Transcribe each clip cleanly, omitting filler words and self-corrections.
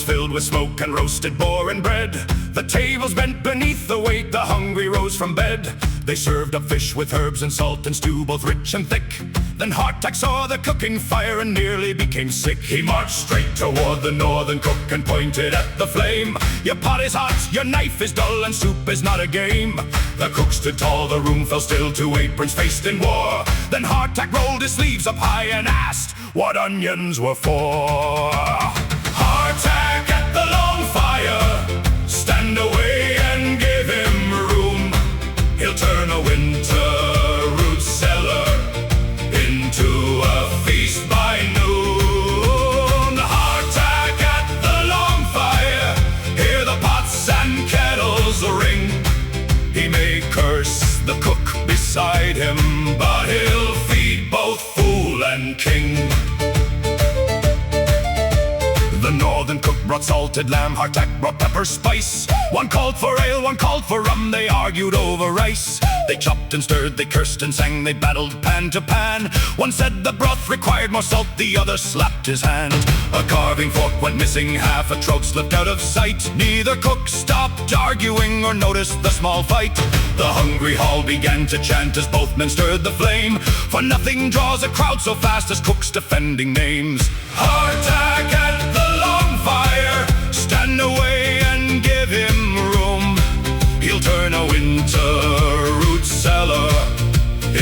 filled with smoke and roasted boar and bread. The tables bent beneath the weight, the hungry rose from bed. They served up fish with herbs and salt and stew, both rich and thick. Then Hardtack saw the cooking fire and nearly became sick. He marched straight toward the northern cook and pointed at the flame. Your pot is hot, your knife is dull, and soup is not a game. The cook stood tall, the room fell still, two aprons faced in war. Then Hardtack rolled his sleeves up high and asked what onions were for. Hardtack at the Longfire, stand away and give him room. He'll turn a winter root cellar into a feast by noon. Hardtack at the Longfire, hear the pots and kettles ring. He may curse the cook beside him, but he'll feed both fool and king. The northern cook brought salted lamb, Hardtack brought pepper spice. One called for ale, one called for rum, they argued over rice. They chopped and stirred, they cursed and sang, they battled pan to pan. One said the broth required more salt, the other slapped his hand. A carving fork went missing, half a trout slipped out of sight. Neither cook stopped arguing or noticed the small fight. The hungry hall began to chant as both men stirred the flame, for nothing draws a crowd so fast as cooks defending names. Hardtack at the Longfire, stand away and give him room. He'll turn a winter root cellar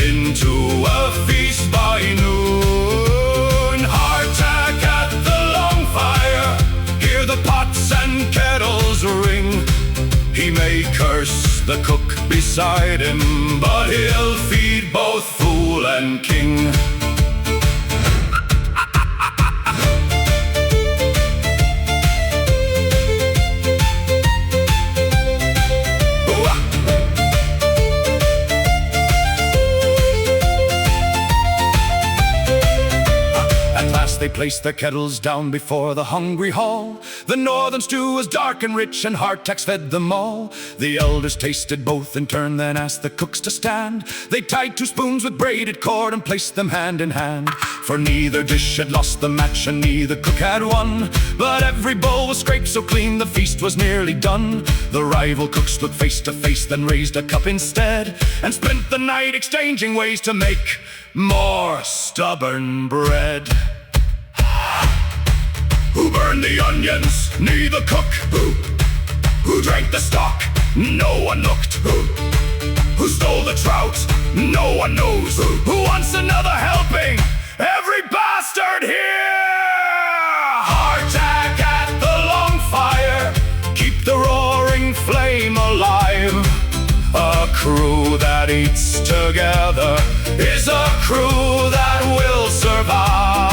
into a feast by noon. Hardtack at the Longfire, hear the pots and kettles ring. He may curse the cook beside him, but he'll feed both fool and king. They placed their kettles down before the hungry hall. The northern stew was dark and rich, and Hardtack's fed them all. The elders tasted both in turn, then asked the cooks to stand. They tied two spoons with braided cord and placed them hand in hand. For neither dish had lost the match and neither cook had won. But every bowl was scraped so clean the feast was nearly done. The rival cooks stood face to face, then raised a cup instead, and spent the night exchanging ways to make more stubborn bread. Who burned the onions? Neither cook. Who drank the stock? No one looked. Who stole the trout? No one knows. Who wants another helping? Every bastard here! Hardtack at the Longfire, keep the roaring flame alive. A crew that eats together is a crew that will survive.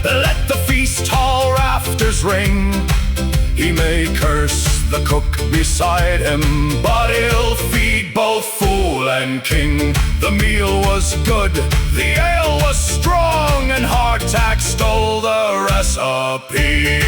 Let the feast hall rafters ring. He may curse the cook beside him, but he'll feed both fool and king. The meal was good, the ale was strong, and Hardtack stole the recipe.